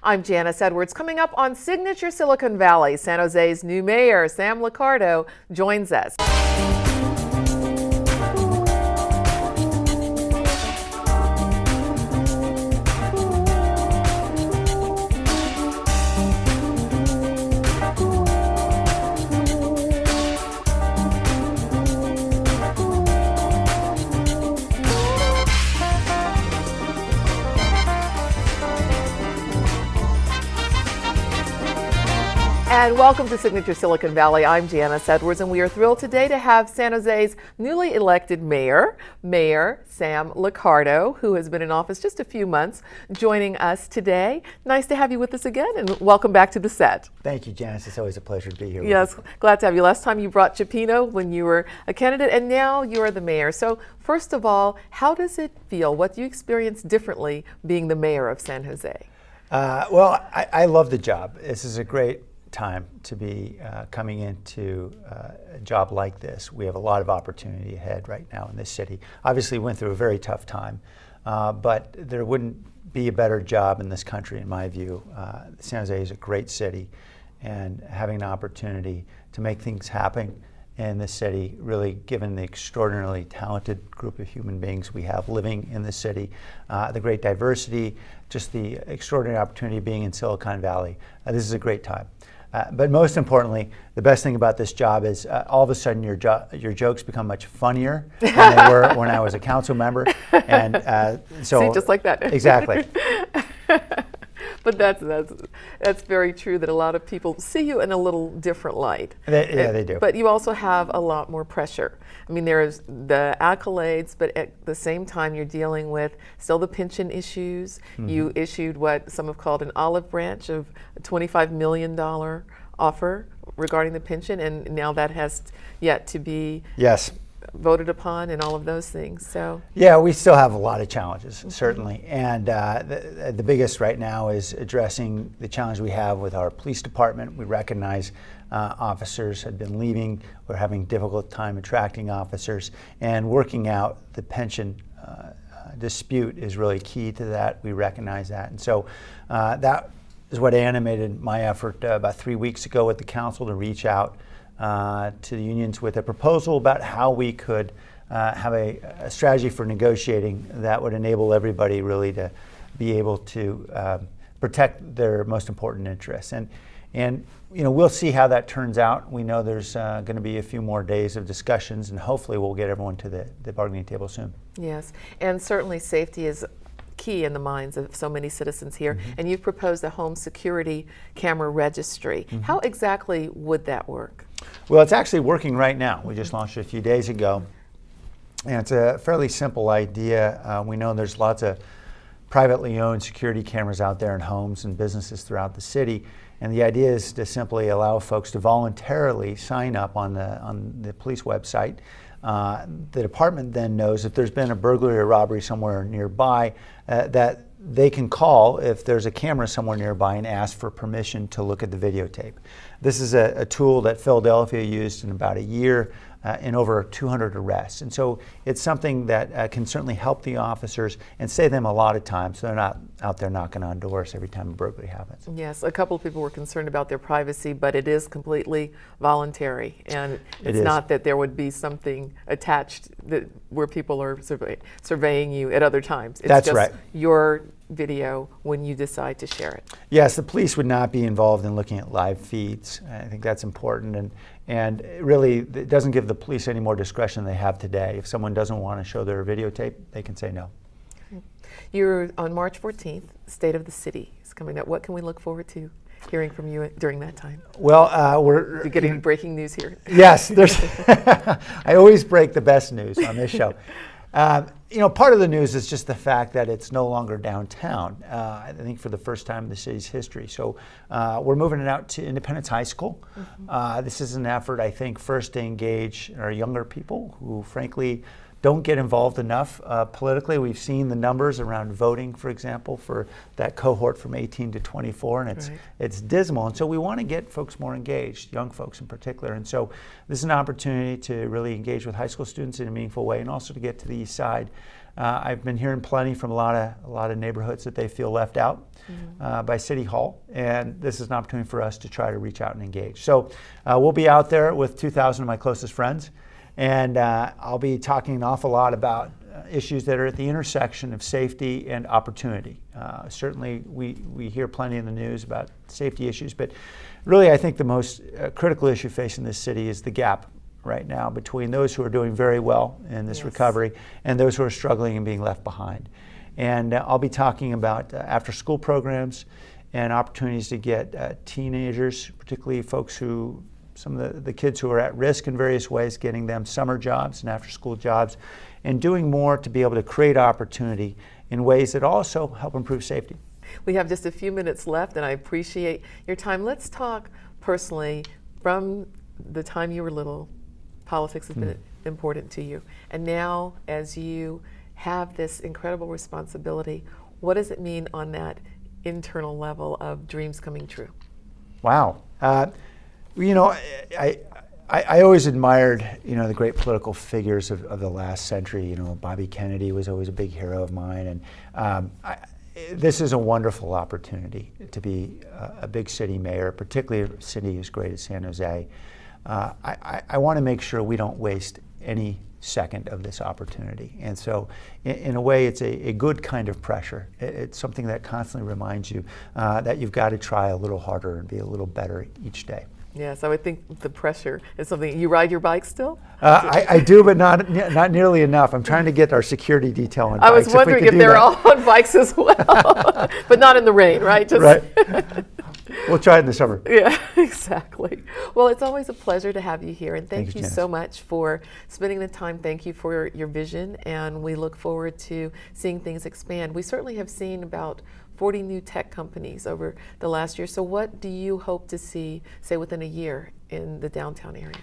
I'm Janice Edwards. Coming up on Signature Silicon Valley, San Jose's new mayor, Sam Liccardo, joins us. And welcome to Signature Silicon Valley. I'm Janice Edwards, and we are thrilled today to have San Jose's newly elected mayor, Mayor Sam Liccardo, who has been in office just a few months, joining us today. Nice to have you with us again, and welcome back to the set. Thank you, Janice. It's always a pleasure to be here. Yes, glad to have you. Last time you brought Chipino when you were a candidate, and now you are the mayor. So first of all, how does it feel? What do you experience differently being the mayor of San Jose? Well, I love the job. This is a great time to be coming into a job like this. We have a lot of opportunity ahead right now in this city. Obviously went through a very tough time, but there wouldn't be a better job in this country in my view. San Jose is a great city, and having an opportunity to make things happen in this city, really given the extraordinarily talented group of human beings we have living in the city, the great diversity, just the extraordinary opportunity of being in Silicon Valley. This is a great time. But most importantly, the best thing about this job is all of a sudden your jokes become much funnier than they were when I was a council member. And so see, just like that. Exactly. But that's very true, that a lot of people see you in a little different light. They do. But you also have a lot more pressure. I mean, there's the accolades, but at the same time, you're dealing with still the pension issues. Mm-hmm. You issued what some have called an olive branch of a $25 million offer regarding the pension, and now that has yet to be voted upon and all of those things. So yeah, we still have a lot of challenges, certainly, and the biggest right now is addressing the challenge we have with our police department. We recognize officers had been leaving. We're having a difficult time attracting officers, and working out the pension dispute is really key to that. We recognize that, and so that is what animated my effort about 3 weeks ago with the council to reach out to the unions with a proposal about how we could have a strategy for negotiating that would enable everybody really to be able to protect their most important interests. And you know, we'll see how that turns out. We know there's going to be a few more days of discussions, and hopefully we'll get everyone to the bargaining table soon. Yes, and certainly safety is key in the minds of so many citizens here. Mm-hmm. And you've proposed a home security camera registry. Mm-hmm. How exactly would that work? Well, it's actually working right now. We just launched it a few days ago, and it's a fairly simple idea. We know there's lots of privately owned security cameras out there in homes and businesses throughout the city, and the idea is to simply allow folks to voluntarily sign up on the police website. The department then knows if there's been a burglary or robbery somewhere nearby, that they can call if there's a camera somewhere nearby and ask for permission to look at the videotape. This is a tool that Philadelphia used in about a year in over 200 arrests. And so it's something that can certainly help the officers and save them a lot of time, so they're not out there knocking on doors every time a burglary happens. Yes, a couple of people were concerned about their privacy, but it is completely voluntary. And it's not that there would be something attached where people are surveying you at other times. It's That's just right. Your video when you decide to share it. Yes, the police would not be involved in looking at live feeds. I think that's important, and really it doesn't give the police any more discretion than they have today. If someone doesn't want to show their videotape, they can say no. You're on March 14th, State of the City is coming up. What can we look forward to hearing from you during that time? Well, we're getting breaking news here. Yes, there's. I always break the best news on this show. You know, part of the news is just the fact that it's no longer downtown, I think for the first time in the city's history. So we're moving it out to Independence High School. Mm-hmm. This is an effort, I think, first to engage our younger people who, frankly, don't get involved enough politically. We've seen the numbers around voting, for example, for that cohort from 18 to 24, and it's dismal. And so we want to get folks more engaged, young folks in particular. And so this is an opportunity to really engage with high school students in a meaningful way, and also to get to the east side I've been hearing plenty from a lot of neighborhoods that they feel left out by City Hall, and this is an opportunity for us to try to reach out and engage. So we'll be out there with 2,000 of my closest friends, and I'll be talking an awful lot about issues that are at the intersection of safety and opportunity. Certainly we hear plenty in the news about safety issues, but really I think the most critical issue facing this city is the gap right now between those who are doing very well in this recovery and those who are struggling and being left behind. And I'll be talking about after school programs and opportunities to get teenagers, particularly folks who, some of the kids who are at risk in various ways, getting them summer jobs and after school jobs, and doing more to be able to create opportunity in ways that also help improve safety. We have just a few minutes left, and I appreciate your time. Let's talk personally. From the time you were little, politics has been important to you. And now, as you have this incredible responsibility, what does it mean on that internal level of dreams coming true? Wow. You know, I always admired, you know, the great political figures of the last century. You know, Bobby Kennedy was always a big hero of mine. And this is a wonderful opportunity to be a big city mayor, particularly a city as great as San Jose. I want to make sure we don't waste any second of this opportunity. And so in a way, it's a good kind of pressure. It's something that constantly reminds you that you've got to try a little harder and be a little better each day. Yes, I would think the pressure is something. You ride your bike still? I do, but not nearly enough. I'm trying to get our security detail on bikes. I was wondering if they're all on bikes as well, but not in the rain, right? Right. We'll try it in the summer. Yeah, exactly. Well, it's always a pleasure to have you here, and thank you Janice. so much for spending the time. Thank you for your vision, and we look forward to seeing things expand. We certainly have seen about 40 new tech companies over the last year. So what do you hope to see, say, within a year in the downtown area?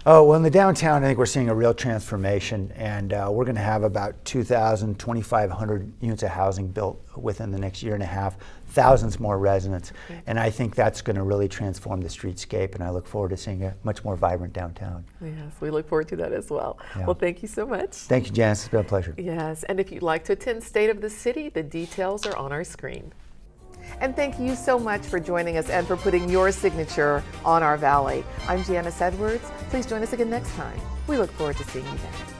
Oh, well, in the downtown, I think we're seeing a real transformation, and we're going to have about 2,000, 2,500 units of housing built within the next year and a half, thousands more residents, and I think that's going to really transform the streetscape, and I look forward to seeing a much more vibrant downtown. Yes, we look forward to that as well. Yeah. Well, thank you so much. Thank you, Janice. It's been a pleasure. Yes, and if you'd like to attend State of the City, the details are on our screen. And thank you so much for joining us and for putting your signature on our valley. I'm Janice Edwards. Please join us again next time. We look forward to seeing you then.